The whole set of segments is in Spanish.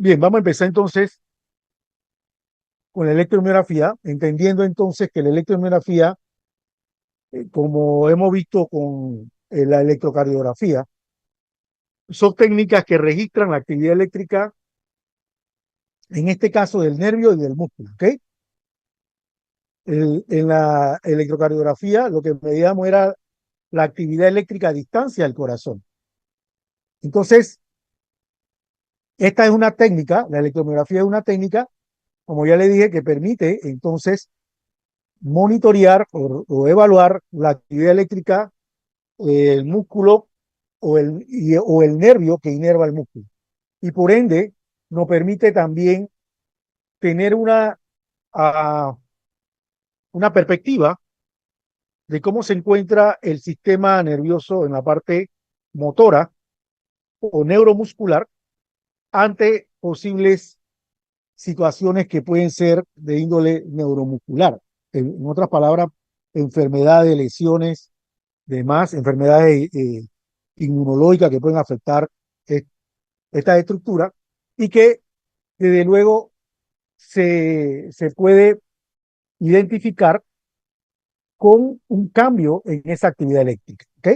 Bien, vamos a empezar entonces con la electromiografía, entendiendo entonces que la electromiografía, como hemos visto con la electrocardiografía, son técnicas que registran la actividad eléctrica, en este caso del nervio y del músculo, ¿ok? En la electrocardiografía lo que medíamos era la actividad eléctrica a distancia del corazón. Entonces, esta es una técnica, la electromiografía es una técnica, como ya le dije, que permite entonces monitorear o evaluar la actividad eléctrica, el músculo o el nervio que inerva el músculo. Y por ende, nos permite también tener uh, una perspectiva de cómo se encuentra el sistema nervioso en la parte motora o neuromuscular ante posibles situaciones que pueden ser de índole neuromuscular. En otras palabras, enfermedades, lesiones, demás, enfermedades inmunológicas que pueden afectar eh, esta estructura y que desde luego se puede identificar con un cambio en esa actividad eléctrica. ¿Ok?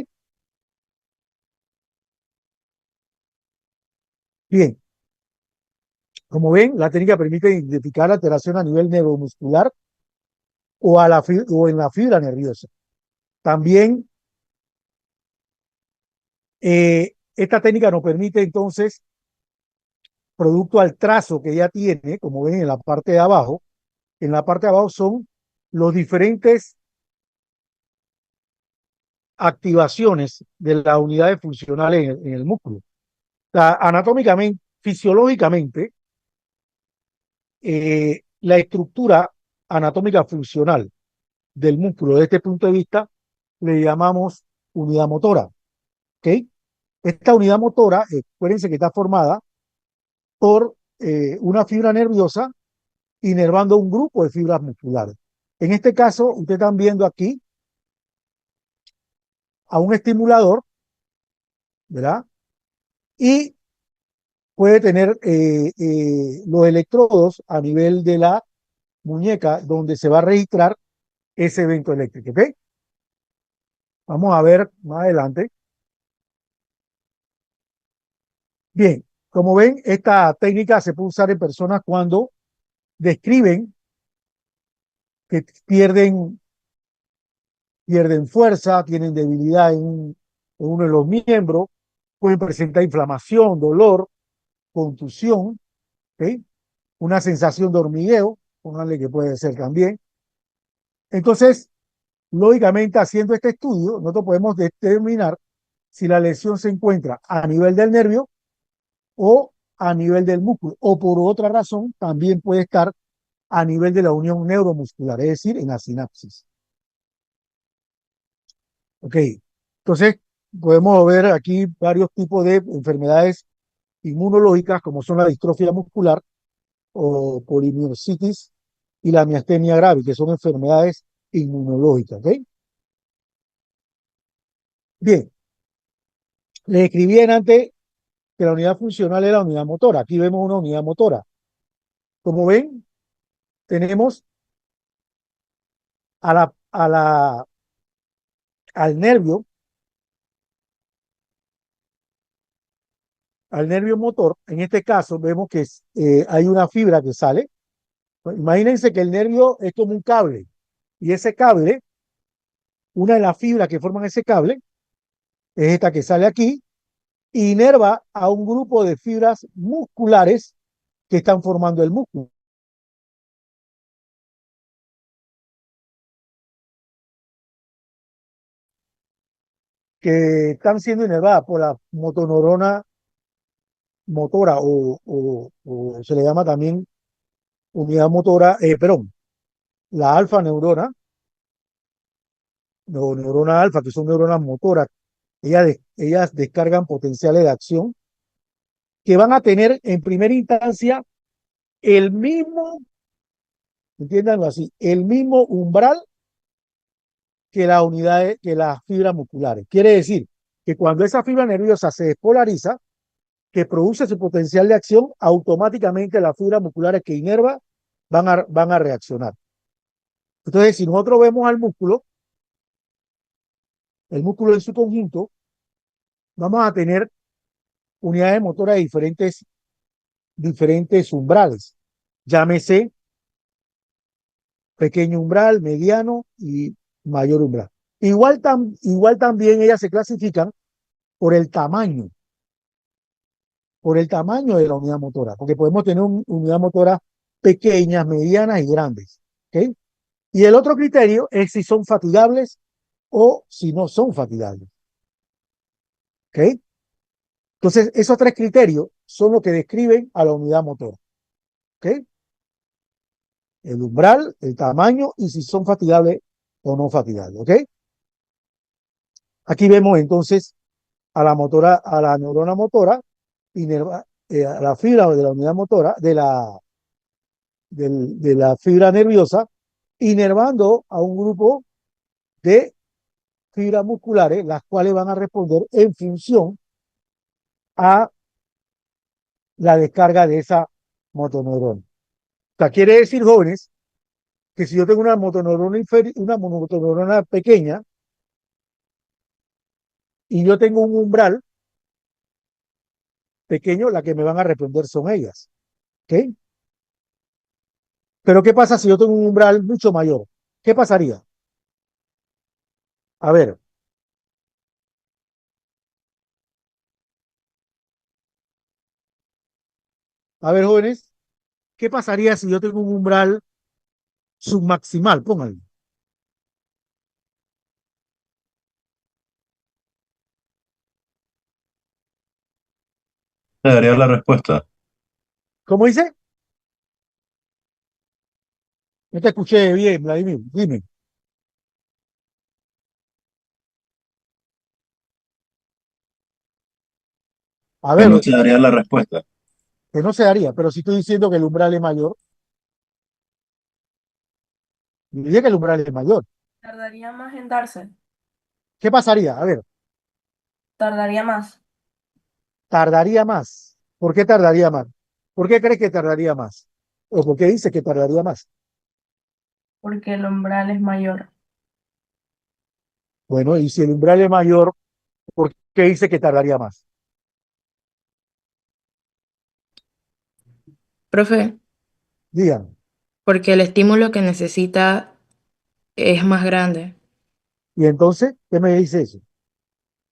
Bien, como ven, la técnica permite identificar alteración a nivel neuromuscular o en la fibra nerviosa. También esta técnica nos permite entonces, producto al trazo que ya tiene, como ven en la parte de abajo son los diferentes activaciones de las unidades funcionales en el músculo. O sea, anatómicamente, fisiológicamente, la estructura anatómica funcional del músculo, desde este punto de vista, le llamamos unidad motora. ¿Ok? Esta unidad motora, acuérdense que está formada por una fibra nerviosa inervando un grupo de fibras musculares. En este caso, ustedes están viendo aquí a un estimulador, ¿verdad? Y puede tener los electrodos a nivel de la muñeca donde se va a registrar ese evento eléctrico. ¿Ok? Vamos a ver más adelante. Bien, como ven, esta técnica se puede usar en personas cuando describen que pierden fuerza, tienen debilidad en uno de los miembros, pueden presentar inflamación, dolor, contusión, ¿ok? Una sensación de hormigueo, pónganle que puede ser también. Entonces, lógicamente, haciendo este estudio, nosotros podemos determinar si la lesión se encuentra a nivel del nervio o a nivel del músculo, o por otra razón también puede estar a nivel de la unión neuromuscular, es decir, en la sinapsis. Ok, entonces podemos ver aquí varios tipos de enfermedades inmunológicas, como son la distrofia muscular o polimiositis y la miastenia grave, que son enfermedades inmunológicas. ¿Ok? Bien, les escribí en antes que la unidad funcional era la unidad motora. Aquí vemos una unidad motora. Como ven, tenemos a la, a la, al nervio, al nervio motor. En este caso, vemos que hay una fibra que sale. Imagínense que el nervio es como un cable y ese cable, una de las fibras que forman ese cable, es esta que sale aquí, inerva a un grupo de fibras musculares que están formando el músculo, que están siendo inervadas por la motoneurona motora o se le llama también unidad motora, perdón, la alfa neurona, o neurona alfa, que son neuronas motoras, ellas descargan potenciales de acción que van a tener en primera instancia el mismo, entiéndanlo así, el mismo umbral que las unidades, que las fibras musculares. Quiere decir que cuando esa fibra nerviosa se despolariza, que produce su potencial de acción, automáticamente las fibras musculares que inerva van a reaccionar. Entonces, si nosotros vemos al músculo, el músculo en su conjunto, vamos a tener unidades motoras de diferentes umbrales. Llámese pequeño umbral, mediano y mayor umbral. Igual también ellas se clasifican por el tamaño, por el tamaño de la unidad motora, porque podemos tener unidad motora pequeñas, medianas y grandes. ¿Okay? Y el otro criterio es si son fatigables o si no son fatigables. ¿Okay? Entonces, esos tres criterios son los que describen a la unidad motora. ¿Okay? El umbral, el tamaño y si son fatigables o no fatigables. ¿Ok? Aquí vemos entonces a la neurona motora, a la fibra de la unidad motora, de la fibra nerviosa, inervando a un grupo de fibras musculares, las cuales van a responder en función a la descarga de esa motoneurona. O sea, quiere decir, jóvenes, que si yo tengo una motoneurona pequeña y yo tengo un umbral pequeño, la que me van a responder son ellas. ¿Ok? Pero ¿qué pasa si yo tengo un umbral mucho mayor? ¿Qué pasaría? A ver, jóvenes, ¿qué pasaría si yo tengo un umbral submaximal? Pónganlo. Te daría la respuesta. ¿Cómo dice? No te escuché bien, Vladimir. Dime. A Que ver, no te daría la respuesta. que no se daría, pero si estoy diciendo que el umbral es mayor, diría que el umbral es mayor. Tardaría más en darse, ¿Qué pasaría? A ver, tardaría más, tardaría más. ¿Por qué tardaría más? ¿Por qué crees que tardaría más? ¿O por qué dice que tardaría más? porque el umbral es mayor. Bueno, y si el umbral es mayor, ¿por qué dice que tardaría más? Profe, Digan. porque el estímulo que necesita es más grande. Y entonces, ¿qué me dice eso?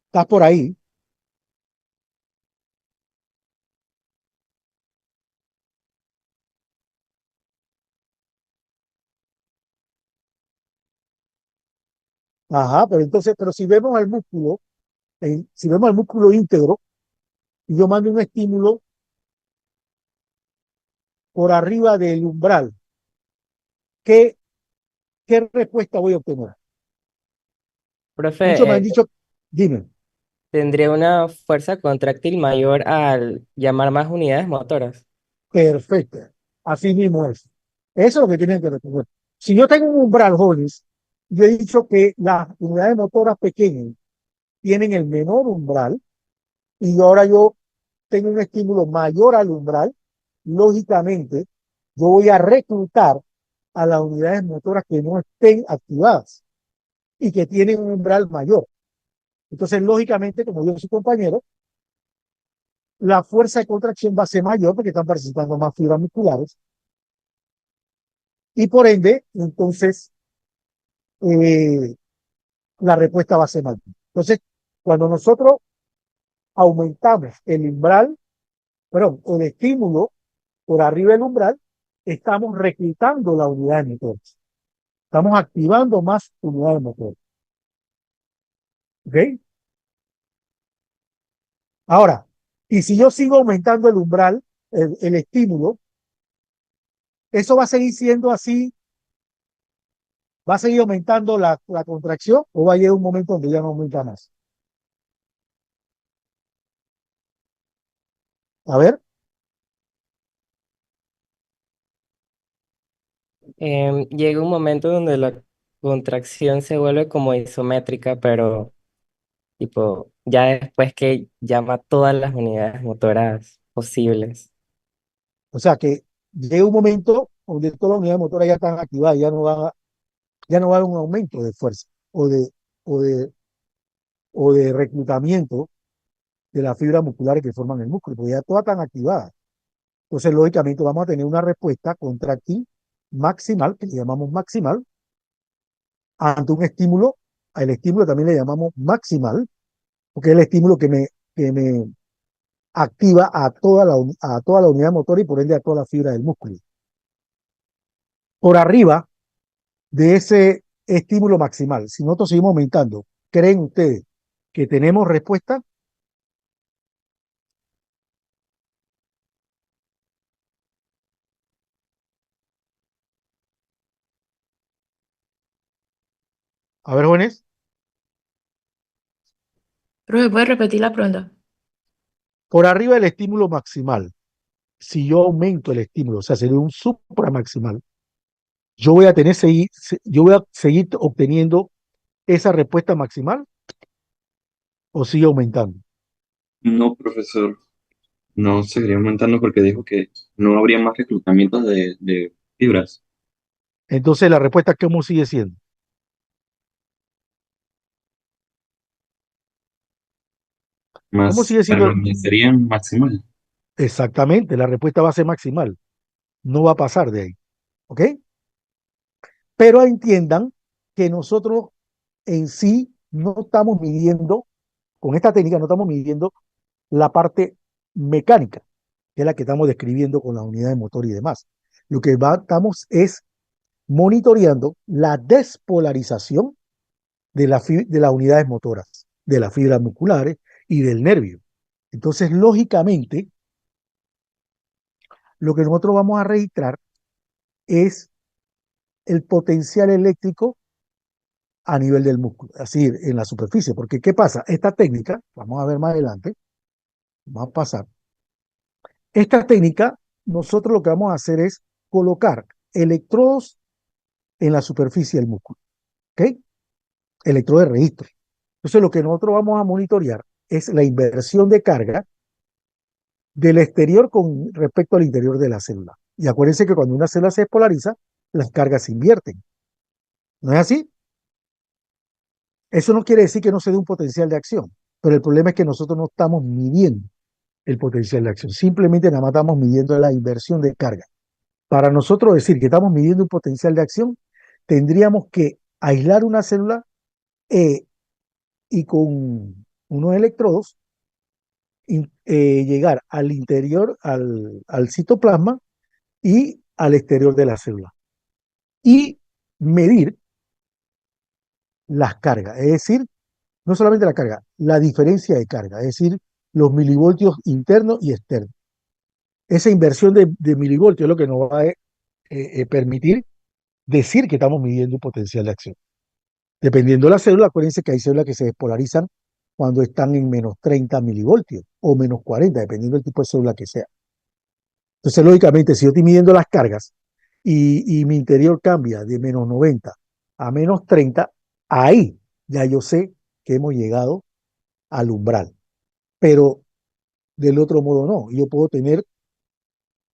Estás por ahí. Ajá, pero entonces, pero si vemos al músculo, si vemos al músculo íntegro, y yo mando un estímulo por arriba del umbral, ¿qué, qué respuesta voy a obtener? Profe, Muchos me han dicho, dime, tendría una fuerza contráctil mayor al llamar más unidades motoras. perfecto. Así mismo es. Eso es lo que tienen que responder. Si yo tengo un umbral, jóvenes, yo he dicho que las unidades motoras pequeñas tienen el menor umbral y ahora yo tengo un estímulo mayor al umbral, lógicamente yo voy a reclutar a las unidades motoras que no estén activadas y que tienen un umbral mayor. Entonces, lógicamente, como yo soy compañero, la fuerza de contracción va a ser mayor porque están participando más fibras musculares y por ende, entonces, eh, la respuesta va a ser mayor. Entonces, cuando nosotros aumentamos el umbral, perdón, el estímulo por arriba del umbral, estamos reclutando la unidad de motor. Estamos activando más unidades de motor. ¿Ok? Ahora, y si yo sigo aumentando el umbral, el estímulo, eso va a seguir siendo así, va a seguir aumentando la contracción o va a llegar un momento donde ya no aumenta más. A ver, Llega un momento donde la contracción se vuelve como isométrica, pero tipo, ya después que llama todas las unidades motoras posibles. O sea que llega un momento donde todas las unidades motoras ya están activadas, ya no va a haber un aumento de fuerza o de, o de reclutamiento de las fibras musculares que forman el músculo, porque ya todas están activadas. Entonces, lógicamente, vamos a tener una respuesta contráctil maximal, que le llamamos maximal, ante un estímulo. Al estímulo también le llamamos maximal, porque es el estímulo que me activa a toda la unidad motora y por ende a toda la fibra del músculo. Por arriba de ese estímulo maximal, si nosotros seguimos aumentando, ¿creen ustedes que tenemos respuesta? A ver, jóvenes, Profe, ¿puede repetir la pregunta? por arriba del estímulo maximal, si yo aumento el estímulo, o sea, sería un supramaximal, yo voy a seguir obteniendo esa respuesta maximal o sigue aumentando. No, profesor, no seguiría aumentando porque dijo que no habría más reclutamientos de fibras, Entonces la respuesta, ¿cómo sigue siendo? ¿Cómo más sigue siendo? permanecerían maximal. Exactamente, la respuesta va a ser maximal, no va a pasar de ahí, ¿ok? Pero entiendan que nosotros en sí no estamos midiendo, con esta técnica no estamos midiendo la parte mecánica, que es la que estamos describiendo con las unidades de motor y demás. Lo que estamos es monitoreando la despolarización de las unidades motoras, de las fibras musculares y del nervio. Entonces, lógicamente, lo que nosotros vamos a registrar es el potencial eléctrico a nivel del músculo, así en la superficie. Porque, ¿qué pasa? Esta técnica, vamos a ver más adelante, vamos a pasar. Esta técnica, nosotros lo que vamos a hacer es colocar electrodos en la superficie del músculo, ¿ok? Electrodos de registro. Entonces, lo que nosotros vamos a monitorear es la inversión de carga del exterior con respecto al interior de la célula. Y acuérdense que cuando una célula se despolariza, las cargas se invierten. ¿No es así? Eso no quiere decir que no se dé un potencial de acción, pero el problema es que nosotros no estamos midiendo el potencial de acción, simplemente nada más estamos midiendo la inversión de carga. Para nosotros decir que estamos midiendo un potencial de acción, tendríamos que aislar una célula eh, y con unos electrodos llegar al interior, al citoplasma y al exterior de la célula y medir las cargas, es decir, no solamente la carga, la diferencia de carga, es decir, los milivoltios internos y externos. Esa inversión de milivoltios es lo que nos va a permitir decir que estamos midiendo un potencial de acción. Dependiendo de la célula, acuérdense que hay células que se despolarizan cuando están en menos 30 milivoltios o menos 40, dependiendo del tipo de célula que sea. Entonces, lógicamente, si yo estoy midiendo las cargas y mi interior cambia de menos 90 a menos 30, ahí ya yo sé que hemos llegado al umbral. Pero del otro modo no. Yo puedo tener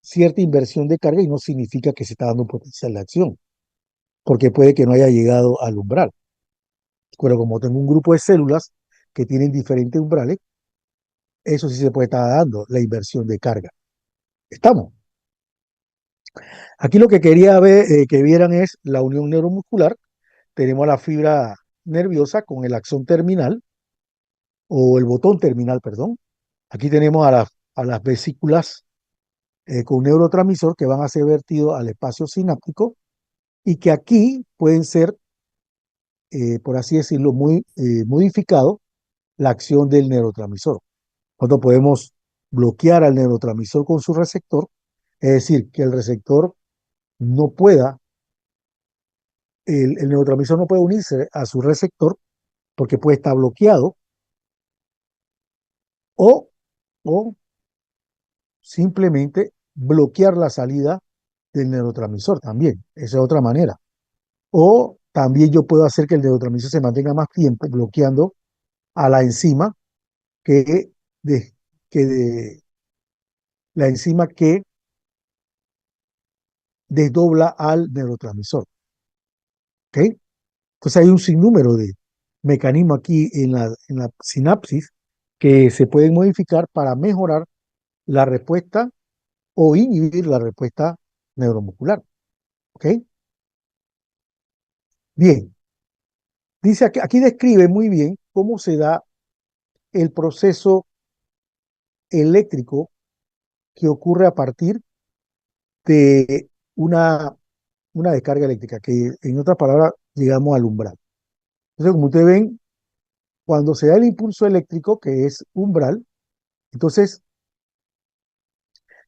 cierta inversión de carga y no significa que se está dando un potencial de acción, porque puede que no haya llegado al umbral. Pero como tengo un grupo de células que tienen diferentes umbrales, eso sí se puede estar dando, la inversión de carga. Estamos. Aquí lo que quería ver, que vieran es la unión neuromuscular. Tenemos la fibra nerviosa con el axón terminal o el botón terminal, perdón. Aquí tenemos a las vesículas con un neurotransmisor que van a ser vertidos al espacio sináptico y que aquí pueden ser, por así decirlo, muy modificado la acción del neurotransmisor. Nosotros podemos bloquear al neurotransmisor con su receptor, es decir, que el receptor no pueda, el neurotransmisor no puede unirse a su receptor porque puede estar bloqueado o, o simplemente bloquear la salida del neurotransmisor también. Esa es otra manera. O también yo puedo hacer que el neurotransmisor se mantenga más tiempo bloqueando a la enzima que, de- la enzima que desdobla al neurotransmisor. ¿Ok? Entonces hay un sinnúmero de mecanismos aquí en la sinapsis que se pueden modificar para mejorar la respuesta o inhibir la respuesta neuromuscular. ¿Ok? Bien, dice aquí describe muy bien cómo se da el proceso eléctrico que ocurre a partir de una descarga eléctrica, que en otras palabras llegamos al umbral. Entonces, como ustedes ven, cuando se da el impulso eléctrico, que es umbral, entonces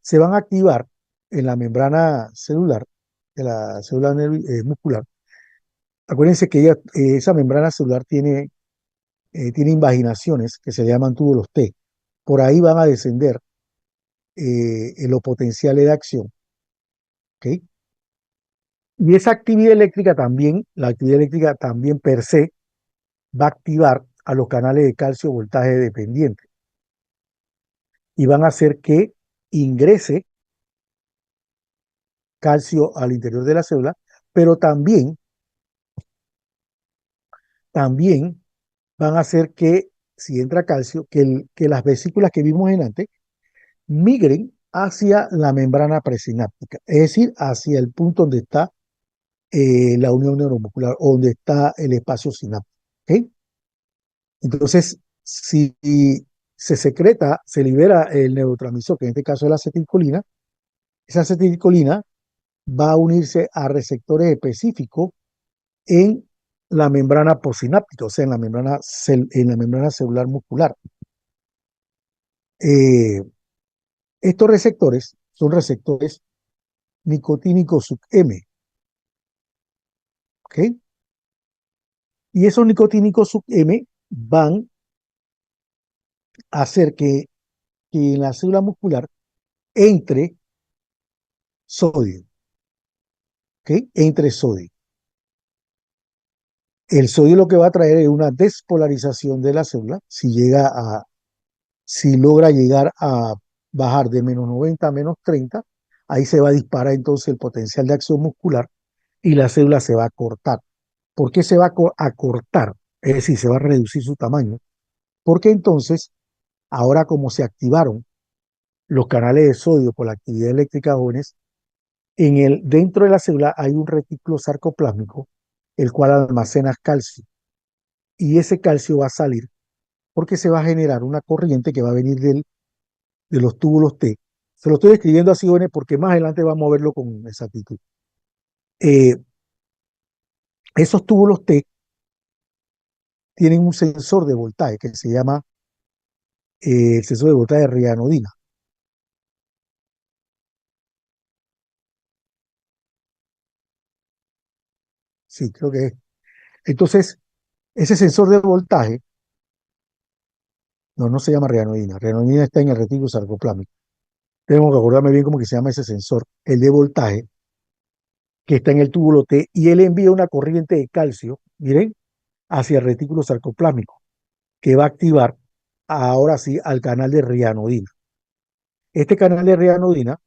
se van a activar en la membrana celular, de la célula muscular. Acuérdense que esa membrana celular tiene invaginaciones que se llaman túbulos T. Por ahí van a descender los potenciales de acción. ¿Ok? Y esa actividad eléctrica también, la actividad eléctrica también per se, va a activar a los canales de calcio voltaje dependiente y van a hacer que ingrese calcio al interior de la célula, pero también van a hacer que, si entra calcio, que las vesículas que vimos en antes migren hacia la membrana presináptica, es decir, hacia el punto donde está la unión neuromuscular, o donde está el espacio sináptico. ¿Ok? Entonces, si se secreta, se libera el neurotransmisor, que en este caso es la acetilcolina, esa acetilcolina va a unirse a receptores específicos en la membrana postsináptica, o sea, en la membrana celular muscular. Eh, Estos receptores son receptores nicotínicos sub M, ¿ok? Y esos nicotínicos sub M van a hacer que en la célula muscular entre sodio, ¿ok? Entre sodio. El sodio lo que va a traer es una despolarización de la célula. Si logra llegar a bajar de -90 a -30, ahí se va a disparar entonces el potencial de acción muscular y la célula se va a cortar. ¿Por qué se va a cortar? Es decir, se va a reducir su tamaño. Porque entonces, ahora como se activaron los canales de sodio por la actividad eléctrica jóvenes, dentro de la célula hay un retículo sarcoplásmico, el cual almacena calcio. Y ese calcio va a salir porque se va a generar una corriente que va a venir de los túbulos T. Se lo estoy describiendo así, jóvenes, porque más adelante vamos a verlo con exactitud. Eh, Esos túbulos T tienen un sensor de voltaje que se llama el sensor de voltaje de rianodina. Sí, creo que es. Entonces, ese sensor de voltaje, no se llama rianodina. Rianodina está en el retículo sarcoplámico. Tengo que acordarme bien cómo que se llama ese sensor, el de voltaje, que está en el túbulo T, y él envía una corriente de calcio, miren, hacia el retículo sarcoplámico, que va a activar ahora sí al canal de rianodina. Este canal de rianodina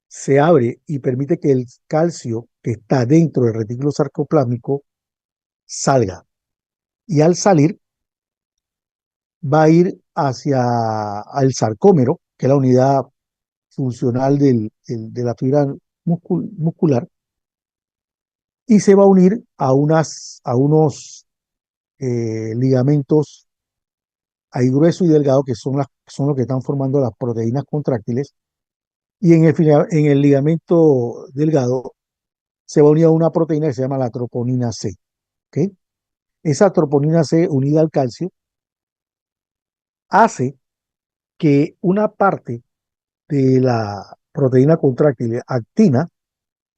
se abre y permite que el calcio que está dentro del retículo sarcoplámico salga. Y al salir va a ir hacia el sarcómero, que es la unidad funcional de la fibra muscular, y se va a unir a unos ligamentos ahí grueso y delgado, que son los que están formando las proteínas contráctiles, y en el ligamento delgado se va a unir a una proteína que se llama la troponina C. ¿Ok? Esa troponina C unida al calcio hace que una parte de la proteína contráctil actina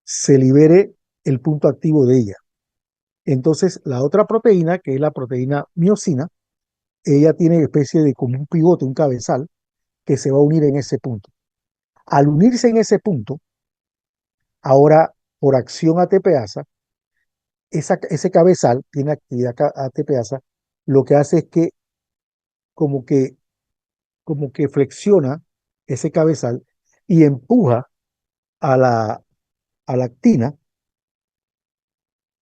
se libere el punto activo de ella. Entonces, la otra proteína, que es la proteína miosina, ella tiene especie de como un pivote, un cabezal, que se va a unir en ese punto. Al unirse en ese punto, ahora por acción ATPasa, ese cabezal tiene actividad ATPasa, lo que hace es que como que, como que flexiona ese cabezal y empuja a la actina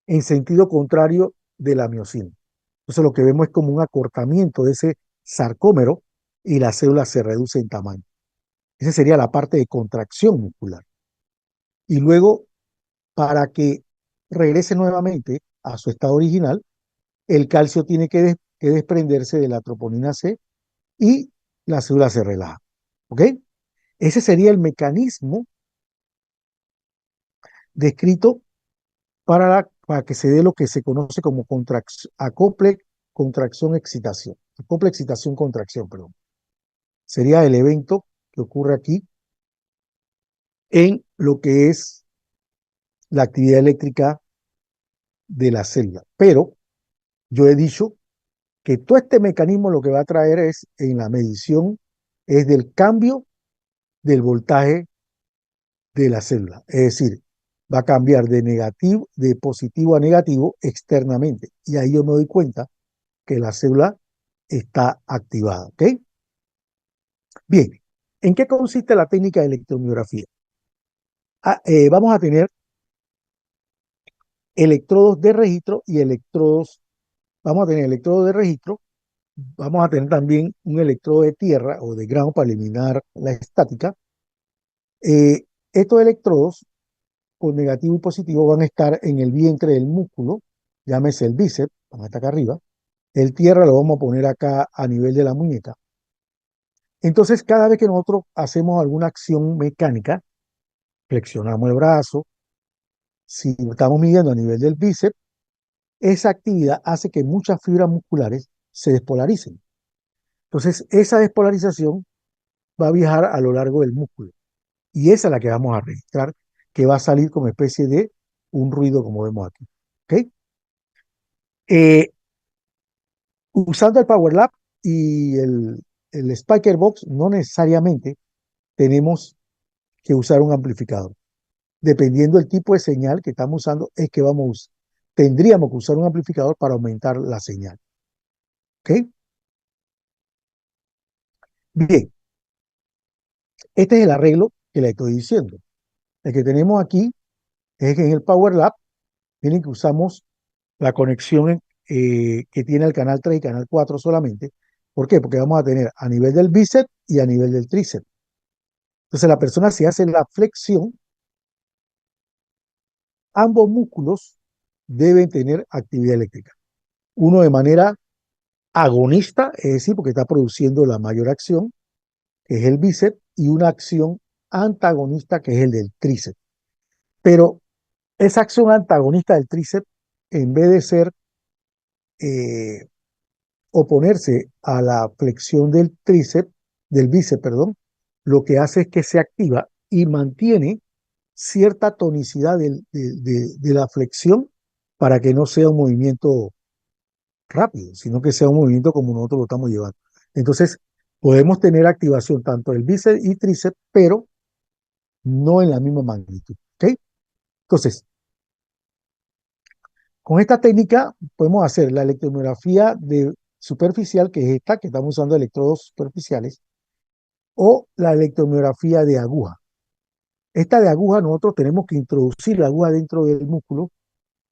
en sentido contrario de la miosina. Entonces lo que vemos es como un acortamiento de ese sarcómero y la célula se reduce en tamaño. Esa sería la parte de contracción muscular. Y luego, para que regrese nuevamente a su estado original, el calcio tiene que desprenderse de la troponina C y la célula se relaja. ¿Ok? Ese sería el mecanismo descrito para que se dé lo que se conoce como acople, contracción, excitación. Acople, excitación, contracción, perdón. Sería el evento que ocurre aquí en lo que es la actividad eléctrica de la célula. Pero yo he dicho que todo este mecanismo lo que va a traer es, en la medición, es del cambio del voltaje de la célula. Es decir, va a cambiar de positivo a negativo externamente. Y ahí yo me doy cuenta que la célula está activada. ¿Ok? Bien, ¿en qué consiste la técnica de electromiografía? Vamos a tener electrodos de registro y vamos a tener electrodos de registro, vamos a tener también un electrodo de tierra o de ground para eliminar la estática. Estos electrodos con negativo y positivo van a estar en el vientre del músculo, llámese el bíceps, van a estar acá arriba. El tierra lo vamos a poner acá a nivel de la muñeca. Entonces, cada vez que nosotros hacemos alguna acción mecánica, flexionamos el brazo, si estamos midiendo a nivel del bíceps, esa actividad hace que muchas fibras musculares se despolaricen. Entonces, esa despolarización va a viajar a lo largo del músculo. Y esa es la que vamos a registrar, que va a salir como especie de un ruido como vemos aquí. ¿Ok? Eh, Usando el Power Lab y el Spiker Box, no necesariamente tenemos que usar un amplificador. Dependiendo del tipo de señal que estamos usando, es que tendríamos que usar un amplificador para aumentar la señal. ¿Ok? Bien, este es el arreglo que le estoy diciendo. El que tenemos aquí es que en el Power Lab, miren que usamos la conexión que tiene el canal 3 y canal 4 solamente. ¿Por qué? Porque vamos a tener a nivel del bíceps y a nivel del tríceps. Entonces la persona, si hace la flexión, ambos músculos deben tener actividad eléctrica. Uno de manera agonista, es decir, porque está produciendo la mayor acción, que es el bíceps, y una acción antagonista, que es el del tríceps. Pero esa acción antagonista del tríceps, en vez de ser eh, oponerse a la flexión del tríceps, del bíceps, perdón, lo que hace es que se activa y mantiene cierta tonicidad de la flexión para que no sea un movimiento rápido, sino que sea un movimiento como nosotros lo estamos llevando. Entonces, podemos tener activación tanto del bíceps y tríceps, pero no en la misma magnitud. ¿Ok? Entonces, con esta técnica podemos hacer la electromiografía superficial, que es esta, que estamos usando electrodos superficiales, o la electromiografía de aguja. Esta de aguja, nosotros tenemos que introducir la aguja dentro del músculo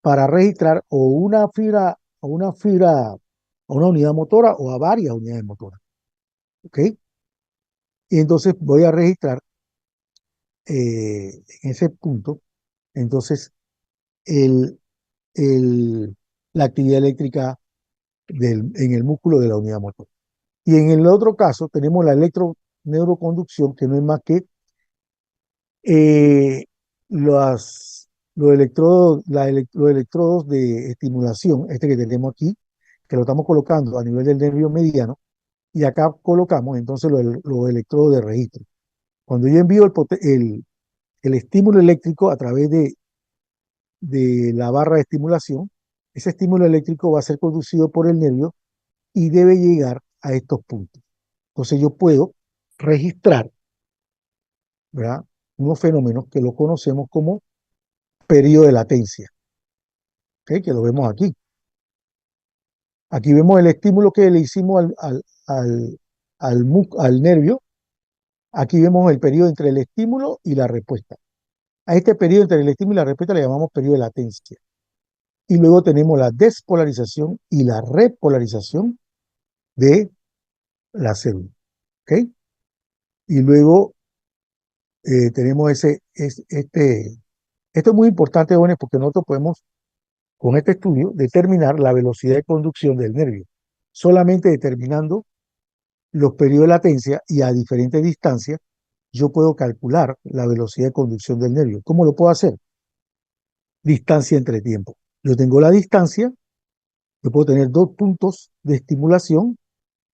para registrar o una fibra, o una unidad motora o a varias unidades motoras. ¿Ok? Y entonces voy a registrar en ese punto, entonces, el, la actividad eléctrica en el músculo de la unidad motora. Y en el otro caso tenemos la electroneuroconducción, que no es más que eh, los electrodos, los electrodos de estimulación, este que tenemos aquí, que lo estamos colocando a nivel del nervio mediano, y acá colocamos entonces los electrodos de registro. Cuando yo envío el estímulo eléctrico a través de la barra de estimulación, ese estímulo eléctrico va a ser conducido por el nervio y debe llegar a estos puntos. Entonces yo puedo registrar, ¿verdad?, unos fenómenos que lo conocemos como periodo de latencia, ¿ok?, que lo vemos aquí. Aquí vemos el estímulo que le hicimos al nervio, aquí vemos el periodo entre el estímulo y la respuesta. A este periodo entre el estímulo y la respuesta le llamamos periodo de latencia. Y luego tenemos la despolarización y la repolarización de la célula. ¿Ok? Y luego tenemos esto es muy importante, jóvenes, porque nosotros podemos, con este estudio, determinar la velocidad de conducción del nervio, solamente determinando los periodos de latencia y a diferentes distancias, yo puedo calcular la velocidad de conducción del nervio. ¿Cómo lo puedo hacer? Distancia entre tiempo. Yo tengo la distancia, yo puedo tener dos puntos de estimulación,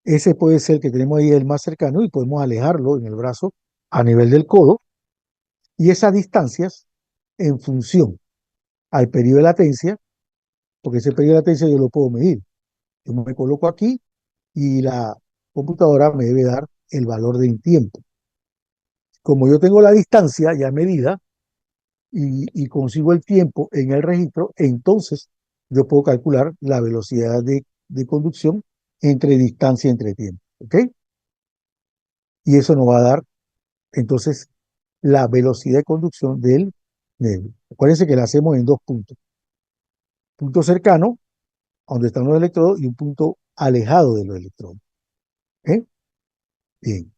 ese puede ser el que tenemos ahí el más cercano y podemos alejarlo en el brazo a nivel del codo, y esas distancias en función al periodo de latencia, porque ese periodo de latencia yo lo puedo medir. Yo me coloco aquí y la computadora me debe dar el valor del tiempo. Como yo tengo la distancia ya medida y consigo el tiempo en el registro, entonces yo puedo calcular la velocidad de conducción entre distancia entre tiempo. ¿Ok? Y eso nos va a dar entonces la velocidad de conducción del nervio. Acuérdense que la hacemos en dos puntos. Punto cercano, donde están los electrodos, y un punto alejado de los electrodos. ¿Ok? Bien.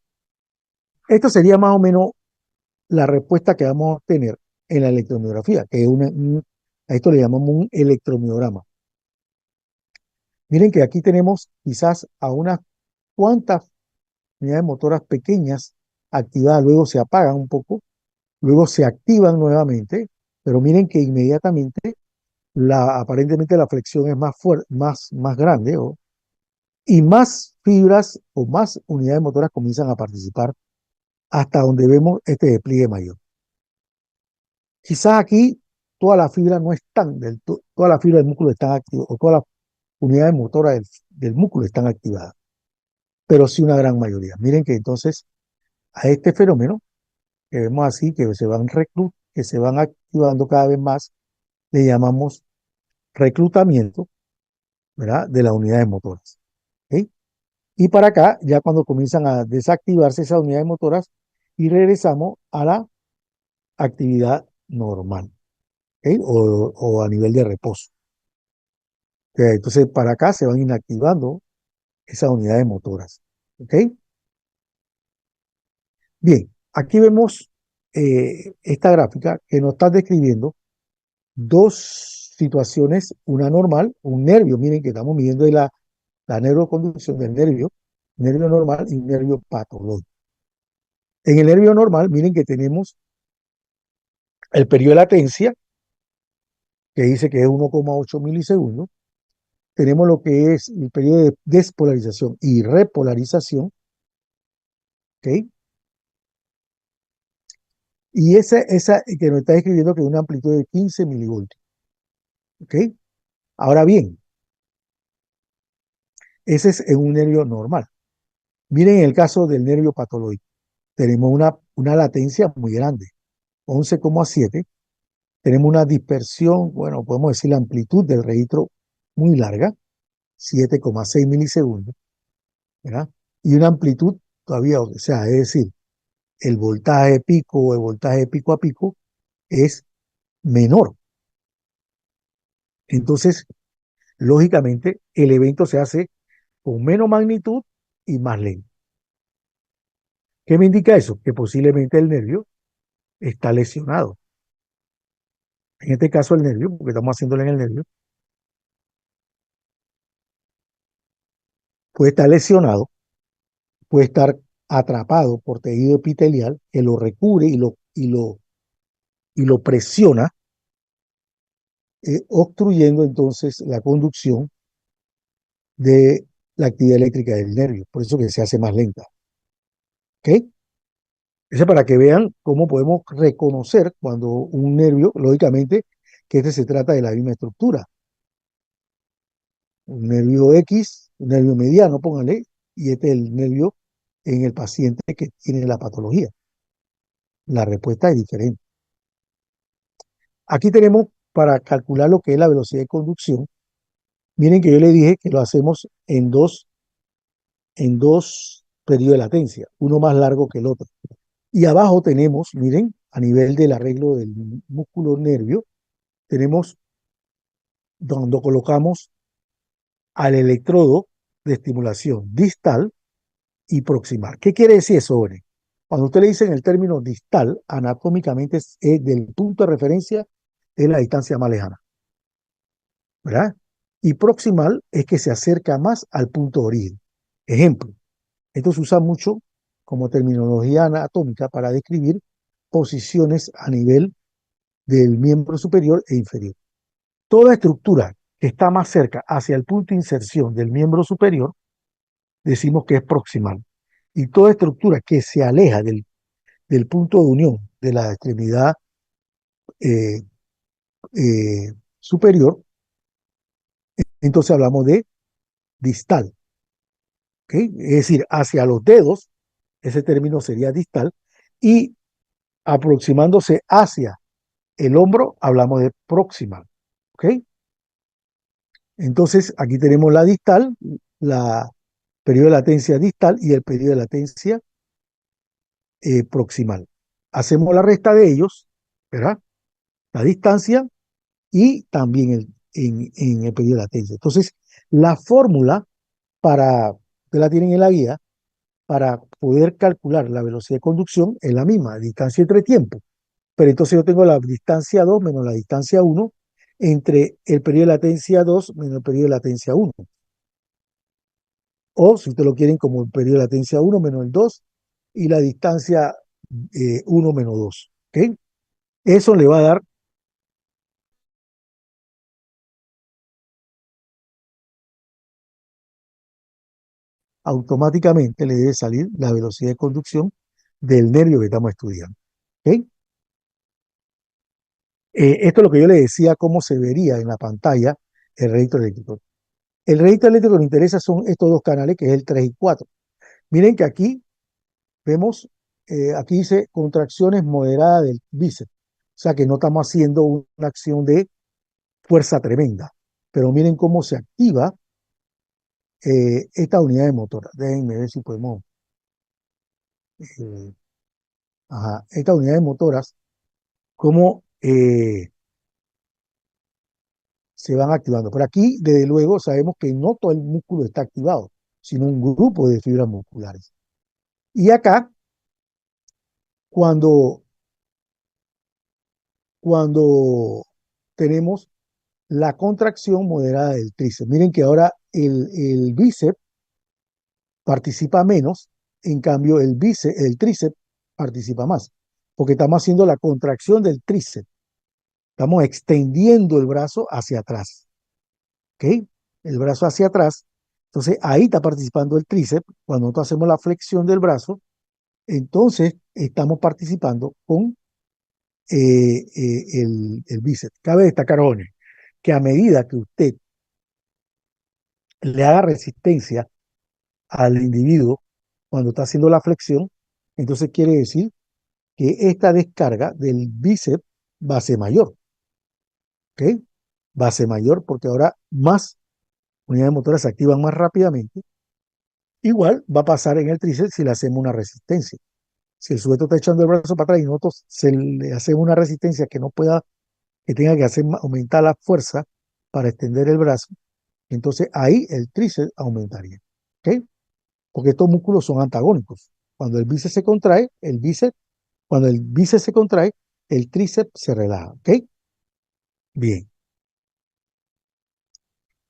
Esto sería más o menos la respuesta que vamos a obtener en la electromiografía, que es a esto le llamamos un electromiograma. Miren que aquí tenemos quizás a unas cuantas unidades motoras pequeñas activadas, luego se apagan un poco, luego se activan nuevamente, pero miren que inmediatamente aparentemente la flexión es más fuerte, más grande, y más fibras o más unidades motoras comienzan a participar hasta donde vemos este despliegue mayor. Quizás aquí todas las fibras no están todas las fibras del músculo están activas, o todas las unidades motoras del músculo están activadas, pero sí una gran mayoría. Miren que entonces a este fenómeno, que vemos así, que se van activando cada vez más, le llamamos reclutamiento, ¿verdad?, de las unidades motoras. ¿Ok? Y para acá, ya cuando comienzan a desactivarse esas unidades motoras y regresamos a la actividad normal, ¿ok? O a nivel de reposo. ¿Ok? Entonces, para acá se van inactivando esas unidades motoras. ¿Ok? Bien, aquí vemos esta gráfica que nos está describiendo dos situaciones, una normal, un nervio, miren que estamos midiendo la neuroconducción del nervio normal y un nervio patológico. En el nervio normal, miren que tenemos el periodo de latencia, que dice que es 1,8 milisegundos. Tenemos lo que es el periodo de despolarización y repolarización, ¿ok? Y esa que nos está describiendo que es una amplitud de 15 milivoltios, ¿ok? Ahora bien, ese es en un nervio normal. Miren el caso del nervio patológico. Tenemos una latencia muy grande, 11,7. Tenemos una dispersión, bueno, podemos decir la amplitud del registro muy larga, 7,6 milisegundos, ¿verdad? Y una amplitud todavía, o sea, es decir, el voltaje pico o el voltaje pico a pico es menor. Entonces, lógicamente, el evento se hace con menos magnitud y más lento. ¿Qué me indica eso? Que posiblemente el nervio está lesionado. En este caso el nervio, porque estamos haciéndolo en el nervio, puede estar lesionado, puede estar atrapado por tejido epitelial que lo recubre y lo presiona, obstruyendo entonces la conducción de la actividad eléctrica del nervio. Por eso que se hace más lenta. ¿Ok? Eso es para que vean cómo podemos reconocer cuando un nervio, lógicamente, que este se trata de la misma estructura. Un nervio X, un nervio mediano, póngale, y este es el nervio en el paciente que tiene la patología. La respuesta es diferente. Aquí tenemos para calcular lo que es la velocidad de conducción. Miren que yo le dije que lo hacemos en dos en dos periodos de latencia, uno más largo que el otro. Y abajo tenemos, miren, a nivel del arreglo del músculo nervio, tenemos donde colocamos al electrodo de estimulación distal y proximal. ¿Qué quiere decir eso, Ore? Cuando usted le dice en el término distal, anatómicamente es del punto de referencia, es la distancia más lejana, ¿verdad? Y proximal es que se acerca más al punto de origen. Ejemplo, esto se usa mucho como terminología anatómica para describir posiciones a nivel del miembro superior e inferior. Toda estructura que está más cerca hacia el punto de inserción del miembro superior, decimos que es proximal. Y toda estructura que se aleja del punto de unión de la extremidad eh, superior, entonces hablamos de distal. ¿Okay? Es decir, hacia los dedos, ese término sería distal, y aproximándose hacia el hombro, hablamos de proximal. ¿Ok? Entonces, aquí tenemos la distal, la periodo de latencia distal y el periodo de latencia proximal. Hacemos la resta de ellos, ¿verdad? La distancia y también en el periodo de latencia. Entonces, la fórmula para, ustedes la tienen en la guía, para poder calcular la velocidad de conducción es la misma, distancia entre tiempo. Pero entonces yo tengo la distancia 2 menos la distancia 1 entre el periodo de latencia 2 menos el periodo de latencia 1. O si ustedes lo quieren como el periodo de latencia 1 menos el 2 y la distancia 1 menos 2. ¿Okay? Eso le va a dar automáticamente, le debe salir la velocidad de conducción del nervio que estamos estudiando. ¿Okay? Esto es lo que yo le decía, cómo se vería en la pantalla el registro eléctrico. El registro eléctrico que nos interesa son estos dos canales, que es el 3 y 4. Miren que aquí vemos, aquí dice contracciones moderadas del bíceps. O sea que no estamos haciendo una acción de fuerza tremenda. Pero miren cómo se activa esta unidad de motora. Déjenme ver si podemos. Eh, ajá, esta unidad de motoras, cómo se van activando. Por aquí, desde luego, sabemos que no todo el músculo está activado, sino un grupo de fibras musculares. Y acá, cuando, cuando tenemos la contracción moderada del tríceps. Miren que ahora el bíceps participa menos, en cambio el tríceps participa más, porque estamos haciendo la contracción del tríceps, estamos extendiendo el brazo hacia atrás, ¿ok? El brazo hacia atrás, entonces ahí está participando el tríceps, cuando nosotros hacemos la flexión del brazo, entonces estamos participando con el bíceps. Cabe destacar, jóvenes, que a medida que usted le haga resistencia al individuo cuando está haciendo la flexión, entonces quiere decir que esta descarga del bíceps va a ser mayor, ¿ok? Va a ser mayor porque ahora más unidades motoras se activan más rápidamente. Igual va a pasar en el tríceps si le hacemos una resistencia. Si el sujeto está echando el brazo para atrás y nosotros se le hacemos una resistencia que no pueda, que tenga que hacer aumentar la fuerza para extender el brazo, entonces ahí el tríceps aumentaría, ¿ok? Porque estos músculos son antagónicos. Cuando el bíceps se contrae, cuando el bíceps se contrae, el tríceps se relaja, ¿ok? Bien.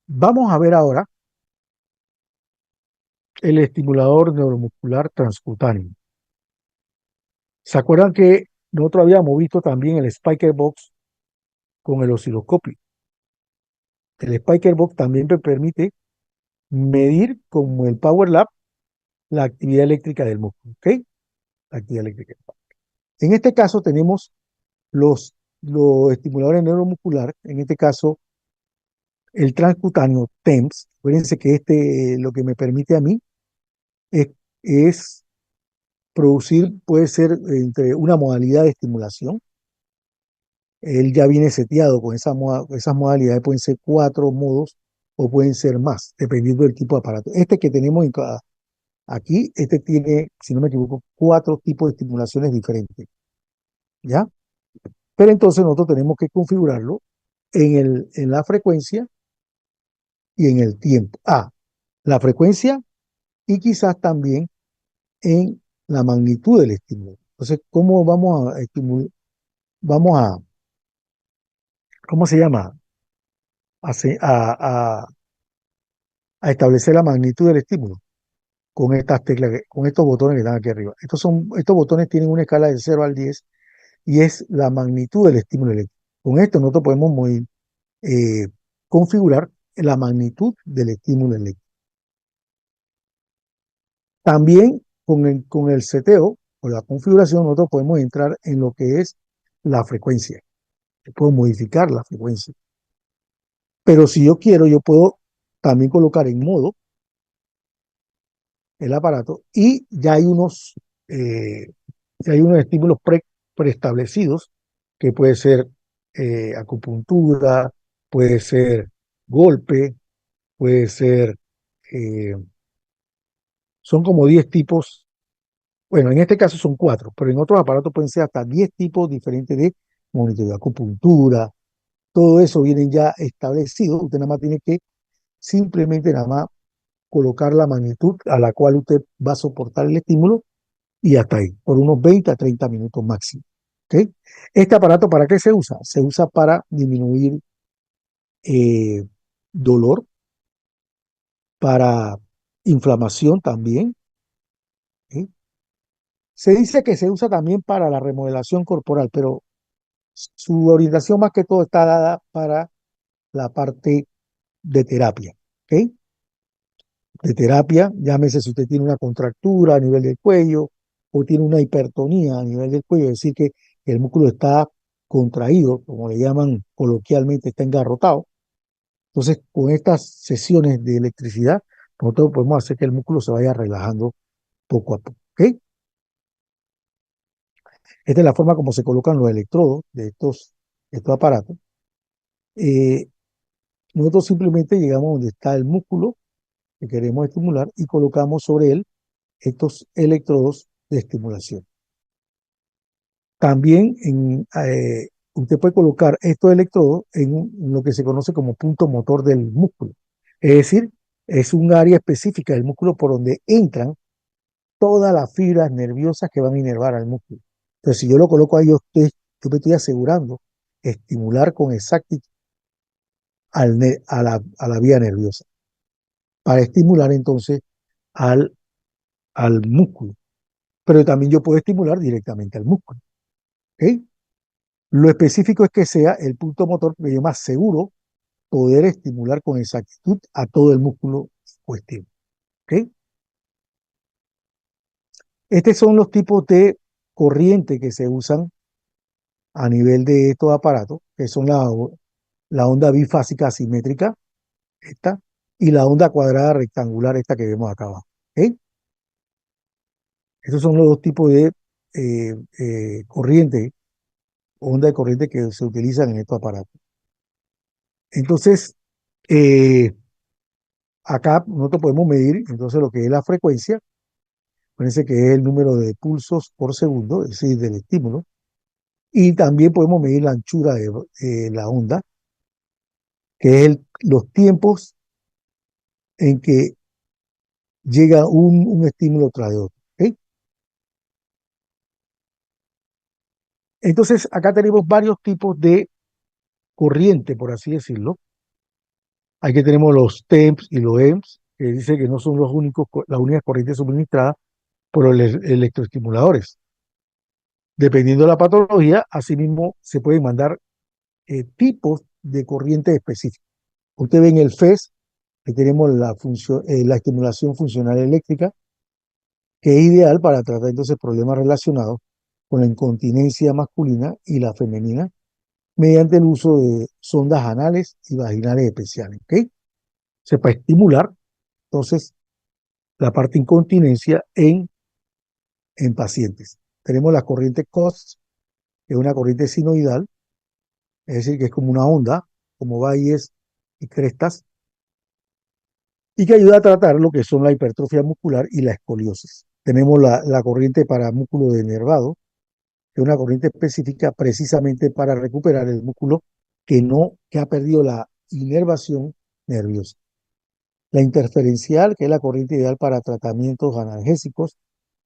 Vamos a ver ahora el estimulador neuromuscular transcutáneo. ¿Se acuerdan que nosotros habíamos visto también el Spiker Box con el osciloscopio? El Spiker Box también me permite medir como el Power Lab la actividad eléctrica del músculo, ¿ok? La actividad eléctrica. En este caso tenemos los estimuladores neuromusculares, en este caso el transcutáneo TEMS. Acuérdense que lo que me permite a mí es, es producir, puede ser entre una modalidad de estimulación. Él ya viene seteado con esas modalidades, pueden ser 4 modos o pueden ser más, dependiendo del tipo de aparato. Este que tenemos Aquí este tiene, si no me equivoco, 4 tipos de estimulaciones diferentes, ¿ya? Pero entonces nosotros tenemos que configurarlo en la frecuencia y en el tiempo. La frecuencia y quizás también en la magnitud del estímulo. Entonces, ¿cómo vamos a estimular? Vamos a, ¿cómo se llama? A, se- a establecer la magnitud del estímulo con estas teclas, con estos botones que están aquí arriba. Estos botones tienen una escala de 0 al 10 y es la magnitud del estímulo eléctrico. Con esto nosotros podemos eh, configurar la magnitud del estímulo eléctrico. También con el seteo o la configuración nosotros podemos entrar en lo que es la frecuencia. Yo puedo modificar la frecuencia. Pero si yo quiero, yo puedo también colocar en modo el aparato y eh, ya hay unos estímulos preestablecidos que puede ser acupuntura, puede ser golpe, puede ser, eh, son como 10 tipos. Bueno, en este caso son 4, pero en otros aparatos pueden ser hasta 10 tipos diferentes de monitoreo, acupuntura, todo eso viene ya establecido. Usted nada más tiene que simplemente nada más colocar la magnitud a la cual usted va a soportar el estímulo y hasta ahí, por unos 20 a 30 minutos máximo. ¿Ok? Este aparato, ¿para qué se usa? Se usa para disminuir eh, dolor, para inflamación también. ¿Ok? Se dice que se usa también para la remodelación corporal, pero su orientación más que todo está dada para la parte de terapia. ¿Ok? De terapia, llámese si usted tiene una contractura a nivel del cuello o tiene una hipertonía a nivel del cuello, es decir, que el músculo está contraído, como le llaman coloquialmente, está engarrotado. Entonces, con estas sesiones de electricidad, nosotros podemos hacer que el músculo se vaya relajando poco a poco. ¿Ok? Esta es la forma como se colocan los electrodos de estos aparatos. Eh, Nosotros simplemente llegamos donde está el músculo que queremos estimular y colocamos sobre él estos electrodos de estimulación. También usted puede colocar estos electrodos en lo que se conoce como punto motor del músculo. Es decir, es un área específica del músculo por donde entran todas las fibras nerviosas que van a inervar al músculo. Entonces, si yo lo coloco ahí, yo me estoy asegurando estimular con exactitud a la vía nerviosa para estimular entonces al, al músculo. Pero también yo puedo estimular directamente al músculo. ¿Ok? Lo específico es que sea el punto motor que yo más seguro poder estimular con exactitud a todo el músculo en cuestión. ¿Ok? Estos son los tipos de corriente que se usan a nivel de estos aparatos, que son la onda bifásica asimétrica, esta, y la onda cuadrada rectangular, esta que vemos acá abajo. ¿Ok? Estos son los dos tipos de corriente, onda de corriente que se utilizan en estos aparatos. Entonces, eh, acá nosotros podemos medir entonces lo que es la frecuencia, parece que es el número de pulsos por segundo, es decir, del estímulo, y también podemos medir la anchura de la onda, que es los tiempos en que llega un estímulo tras de otro. ¿Ok? Entonces, acá tenemos varios tipos de corriente, por así decirlo. Aquí tenemos los TEMPs y los EMPs, que dice que no son las únicas corrientes suministradas por los electroestimuladores. Dependiendo de la patología, asimismo se pueden mandar tipos de corrientes específicas. Usted ve en el FES que tenemos la estimulación funcional eléctrica, que es ideal para tratar entonces problemas relacionados con la incontinencia masculina y la femenina mediante el uso de sondas anales y vaginales especiales. ¿Ok? Se puede estimular entonces la parte incontinencia en pacientes. Tenemos la corriente COS, que es una corriente sinoidal, es decir, que es como una onda, como valles y crestas, y que ayuda a tratar lo que son la hipertrofia muscular y la escoliosis. Tenemos la corriente para músculo denervado, que es una corriente específica precisamente para recuperar el músculo que ha perdido la inervación nerviosa. La interferencial, que es la corriente ideal para tratamientos analgésicos,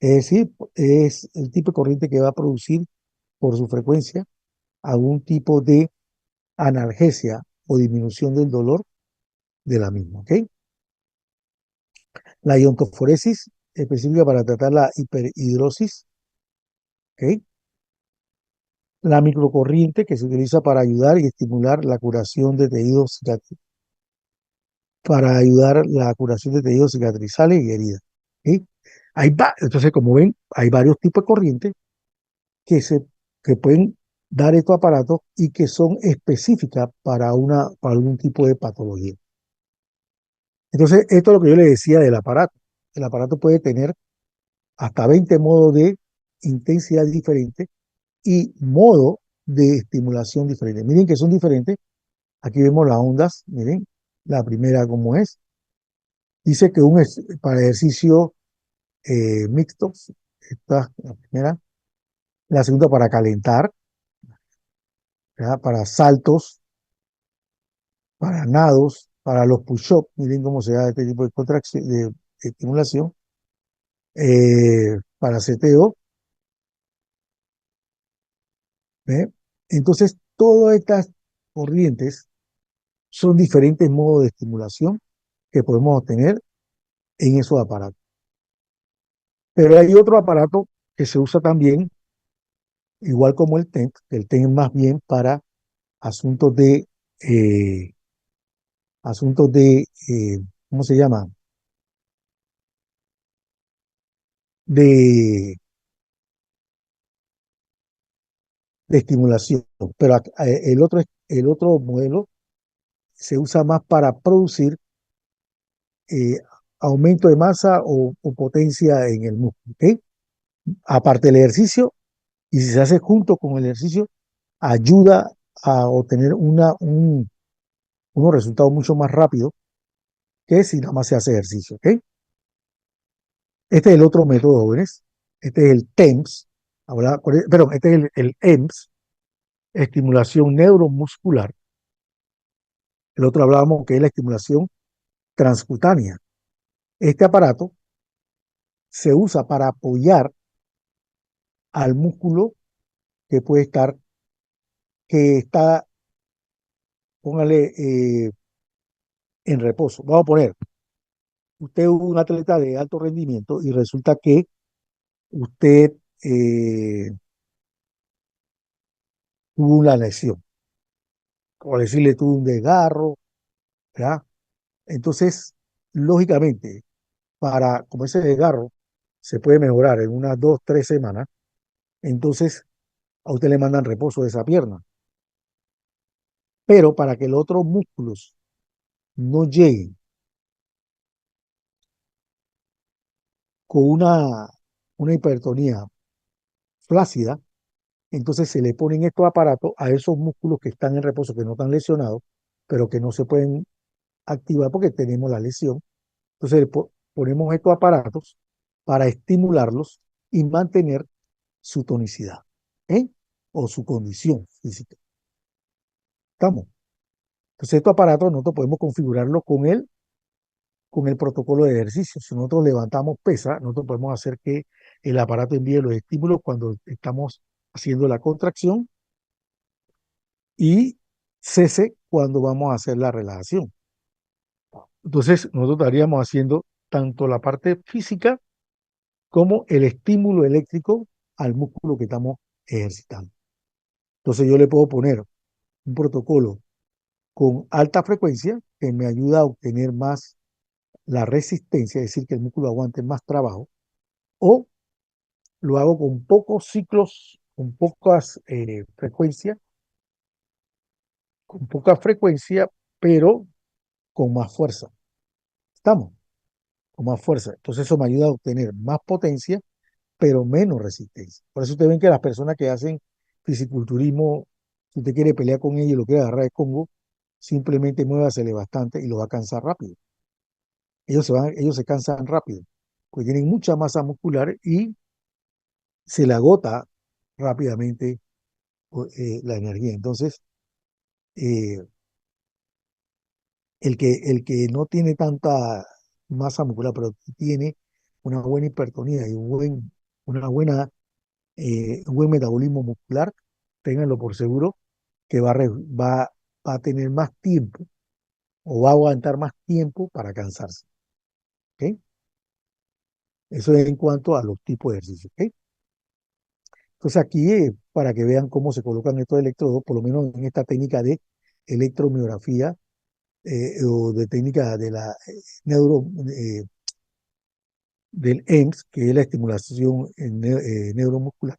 es decir, es el tipo de corriente que va a producir por su frecuencia algún tipo de analgesia o disminución del dolor de la misma, ¿ok? La iontoforesis, específica para tratar la hiperhidrosis, ¿ok? La microcorriente, que se utiliza para ayudar y estimular la curación de tejidos para ayudar la curación de tejidos cicatrizales y heridas, ¿ok? Entonces, como ven, hay varios tipos de corrientes que, que pueden dar estos aparatos y que son específicas para algún tipo de patología. Entonces, esto es lo que yo le decía del aparato. El aparato puede tener hasta 20 modos de intensidad diferentes y modo de estimulación diferente. Miren que son diferentes. Aquí vemos las ondas. Miren, la primera como es. Dice que para ejercicio mixto. Esta la primera. La segunda para calentar, ¿verdad? Para saltos, para nados, para los push-ups. Miren cómo se da este tipo de contracción, de estimulación. Para seteo. ¿Ve? Entonces, todas estas corrientes son diferentes modos de estimulación que podemos obtener en esos aparatos. Pero hay otro aparato que se usa también, igual como el TENS, que el TENS es más bien para asuntos eh, de, ¿cómo se llama? De, de estimulación. Pero el otro modelo se usa más para producir eh, aumento de masa o potencia en el músculo, ¿ok? Aparte del ejercicio, y si se hace junto con el ejercicio, ayuda a obtener unos resultados mucho más rápidos que si nada más se hace ejercicio, ¿ok? Este es el otro método, jóvenes. Este es el TEMS, perdón, este es el EMS, estimulación neuromuscular. El otro hablábamos que es la estimulación transcutánea. Este aparato se usa para apoyar al músculo que puede estar, que está, póngale, en reposo. Vamos a poner, usted es un atleta de alto rendimiento y resulta que usted tuvo una lesión, como decirle, tuvo un desgarro, ¿verdad? Entonces, lógicamente, como ese desgarro se puede mejorar en unas 2, 3 semanas, entonces a usted le mandan reposo de esa pierna. Pero para que los otros músculos no lleguen con una hipertonía flácida, entonces se le ponen estos aparatos a esos músculos que están en reposo, que no están lesionados, pero que no se pueden activar porque tenemos la lesión. Entonces ponemos estos aparatos para estimularlos y mantener su tonicidad, ¿eh? O su condición física. ¿Estamos? Entonces estos aparatos nosotros podemos configurarlos con el protocolo de ejercicio. Si nosotros levantamos pesa, nosotros podemos hacer que el aparato envíe los estímulos cuando estamos haciendo la contracción y cese cuando vamos a hacer la relajación. Entonces, nosotros estaríamos haciendo tanto la parte física como el estímulo eléctrico al músculo que estamos ejercitando. Entonces, yo le puedo poner un protocolo con alta frecuencia que me ayuda a obtener más la resistencia, es decir, que el músculo aguante más trabajo, o lo hago con pocos ciclos, con poca frecuencia, pero con más fuerza. ¿Estamos? Con más fuerza. Entonces eso me ayuda a obtener más potencia, pero menos resistencia. Por eso ustedes ven que las personas que hacen fisiculturismo, si usted quiere pelear con ellos y lo quiere agarrar de Congo, simplemente muévasele bastante y lo va a cansar rápido. ellos se cansan rápido, porque tienen mucha masa muscular y se le agota rápidamente la energía. Entonces, eh, el que no tiene tanta masa muscular, pero tiene una buena hipertonía y un buen metabolismo muscular, ténganlo por seguro que va a tener más tiempo o va a aguantar más tiempo para cansarse. ¿Ok? Eso es en cuanto a los tipos de ejercicio. ¿Ok? Entonces aquí, para que vean cómo se colocan estos electrodos, por lo menos en esta técnica de electromiografía o de técnica de la neuro, del EMS, que es la estimulación neuromuscular.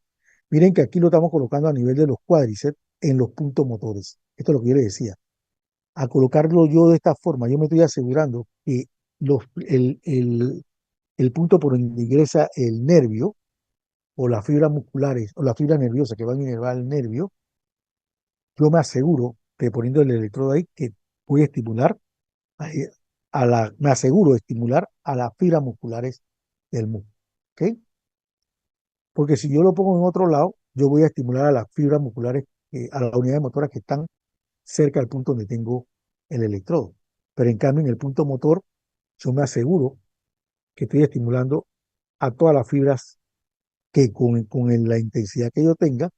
Miren que aquí lo estamos colocando a nivel de los cuádriceps en los puntos motores. Esto es lo que yo les decía. A colocarlo yo de esta forma, yo me estoy asegurando que los, el punto por donde ingresa el nervio o las fibras musculares o las fibras nerviosas que van a inervar el nervio, yo me aseguro que poniendo el electrodo ahí que voy a estimular eh, me aseguro de estimular a las fibras musculares del músculo. ¿Ok? Porque si yo lo pongo en otro lado, yo voy a estimular a las fibras musculares, a las unidades motoras que están cerca del punto donde tengo el electrodo. Pero en cambio, en el punto motor, yo me aseguro que estoy estimulando a todas las fibras que con la intensidad que yo tenga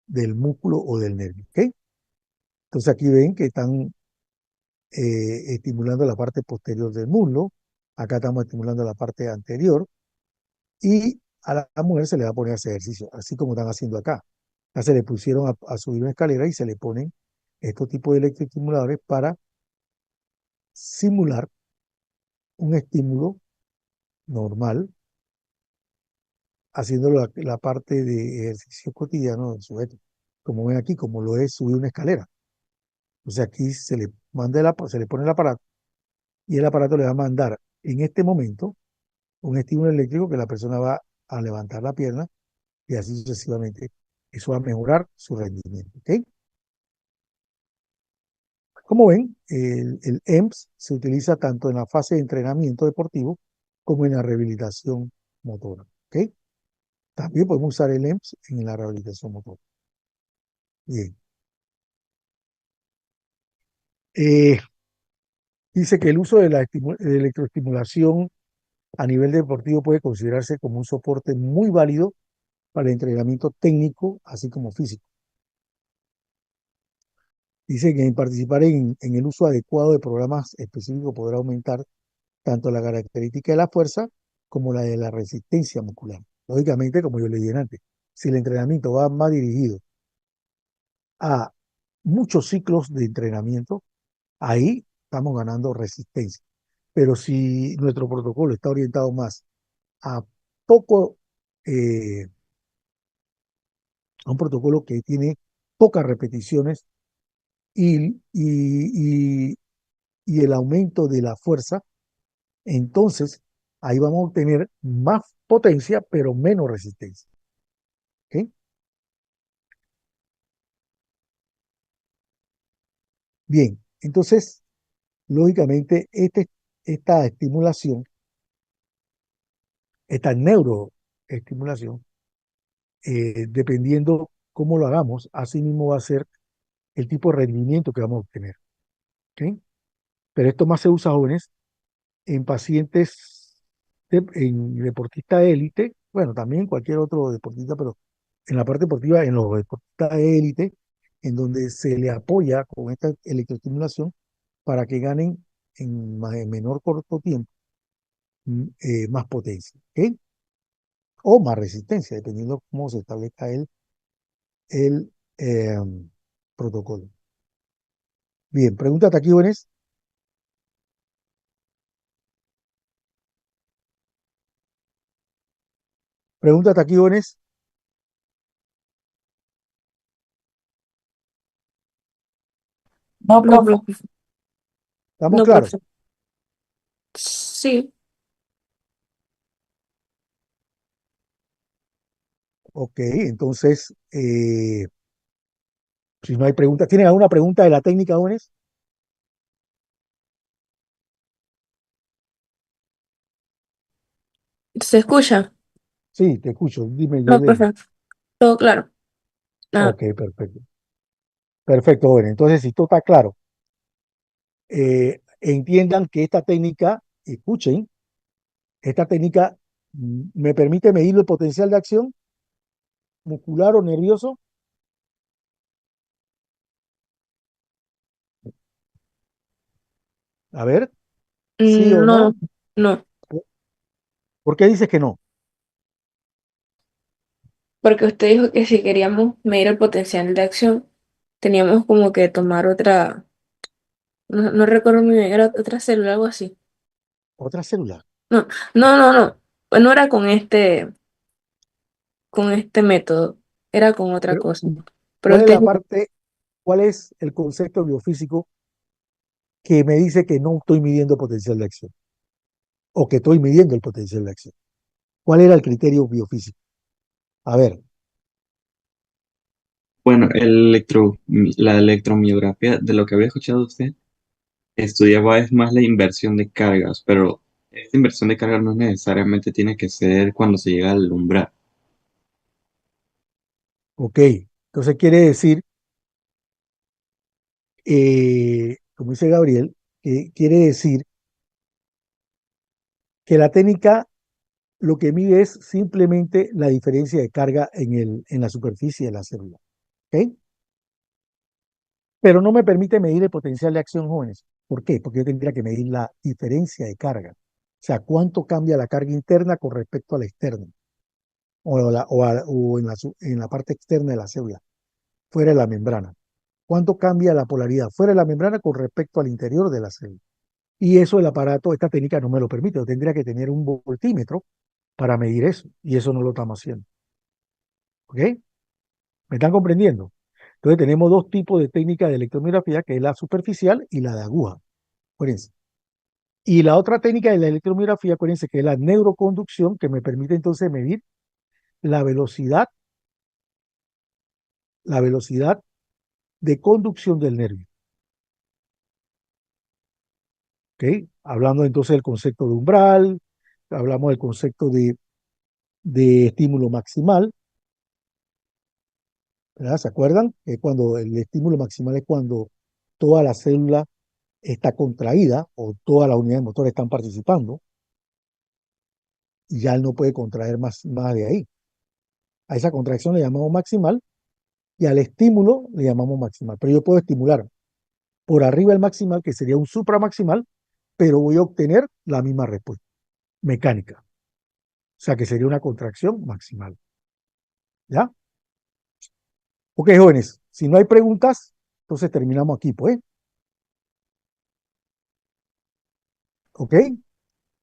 del músculo o del nervio. ¿Ok? Entonces aquí ven que están estimulando la parte posterior del muslo, acá estamos estimulando la parte anterior y a la mujer se le va a poner ese ejercicio, así como están haciendo acá. Ya se le pusieron a subir una escalera y se le ponen estos tipos de electroestimuladores para simular un estímulo normal, haciendo la parte de ejercicio cotidiano del sujeto. Como ven aquí, como lo es subir una escalera. Entonces aquí se le pone el aparato y el aparato le va a mandar en este momento un estímulo eléctrico que la persona va a levantar la pierna y así sucesivamente. Eso va a mejorar su rendimiento. ¿Ok? Como ven, el EMS se utiliza tanto en la fase de entrenamiento deportivo como en la rehabilitación motora. ¿Ok? También podemos usar el EMS en la rehabilitación motora. Bien. Eh, Dice que el uso de de electroestimulación a nivel deportivo puede considerarse como un soporte muy válido para el entrenamiento técnico, así como físico. Dice que en participar en el uso adecuado de programas específicos podrá aumentar tanto la característica de la fuerza como la de la resistencia muscular. Lógicamente, como yo le dije antes, si el entrenamiento va más dirigido a muchos ciclos de entrenamiento, ahí estamos ganando resistencia. Pero si nuestro protocolo está orientado más a poco, eh, a un protocolo que tiene pocas repeticiones y y el aumento de la fuerza, entonces ahí vamos a obtener más potencia, pero menos resistencia. ¿Ok? Bien, entonces, lógicamente, esta estimulación, esta neuroestimulación, dependiendo cómo lo hagamos, así mismo va a ser el tipo de rendimiento que vamos a obtener. ¿Ok? Pero esto más se usa, jóvenes, en pacientes, en deportistas de élite, bueno, también cualquier otro deportista, pero en la parte deportiva, en los deportistas de élite, en donde se le apoya con esta electroestimulación para que ganen en menor corto tiempo más potencia, ¿ok? O más resistencia, dependiendo cómo se establezca el protocolo. Bien, pregúntate aquí, jóvenes. Pregúntate aquí, jóvenes. No, No, profe. profe. ¿Estamos No, claros? profe. Sí. Ok, entonces, si no hay preguntas, ¿tienen alguna pregunta de la técnica, jóvenes? ¿Se escucha? Sí, te escucho. Dime, No, Yeleni. perfecto. Todo claro. Nada. Ok, perfecto. Perfecto, bueno. Entonces, si todo está claro, entiendan que esta técnica, escuchen, esta técnica me permite medir el potencial de acción muscular o nervioso. A ver, sí o No, no. no, ¿Por qué dices que no? porque usted dijo que si queríamos medir el potencial de acción, teníamos como que tomar otra, no recuerdo muy bien, era otra célula, algo así. Otra célula. No, no. Pues no era con este método, era con otra Pero, cosa. Pero ¿cuál el es la técnico, parte, cuál es el concepto biofísico que me dice que no estoy midiendo potencial de acción o que estoy midiendo el potencial de acción? ¿Cuál era el criterio biofísico? A ver, Bueno, la electromiografía, de lo que había escuchado usted, estudiaba es más la inversión de cargas, pero esta inversión de cargas no necesariamente tiene que ser cuando se llega al umbral. ok. Entonces quiere decir, como dice Gabriel, que quiere decir que la técnica lo que mide es simplemente la diferencia de carga en la superficie de la célula. ¿Ok? Pero no me permite medir el potencial de acción, jóvenes. ¿Por qué? Porque yo tendría que medir la diferencia de carga. O sea, cuánto cambia la carga interna con respecto a la externa, o en la parte externa de la célula, fuera de la membrana. ¿Cuánto cambia la polaridad fuera de la membrana con respecto al interior de la célula? Y eso el aparato, esta técnica no me lo permite. Yo tendría que tener un voltímetro para medir eso. Y eso no lo estamos haciendo. ¿Ok? ¿Me están comprendiendo? Entonces tenemos dos tipos de técnicas de electromiografía, que es la superficial y la de aguja. Acuérdense. Y la otra técnica de la electromiografía, acuérdense que es la neuroconducción, que me permite entonces medir la velocidad, la velocidad de conducción del nervio. ¿Ok? Hablando entonces del concepto de umbral, hablamos del concepto de estímulo maximal, ¿verdad? ¿Se acuerdan? Que cuando el estímulo maximal es cuando toda la célula está contraída o todas las unidades motoras están participando y ya él no puede contraer más de ahí. A esa contracción le llamamos maximal y al estímulo le llamamos maximal. Pero yo puedo estimular por arriba del maximal, que sería un supramaximal, pero voy a obtener la misma respuesta mecánica. O sea que sería una contracción maximal. ¿Ya? Ok, jóvenes, si no hay preguntas, entonces terminamos aquí, pues. Ok,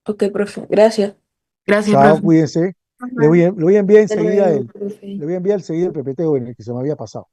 ok, profe, gracias. Gracias, chao, profe. cuídense. Ajá. Le voy a enviar Hasta enseguida luego, profe. el PPT, jóvenes, que se me había pasado.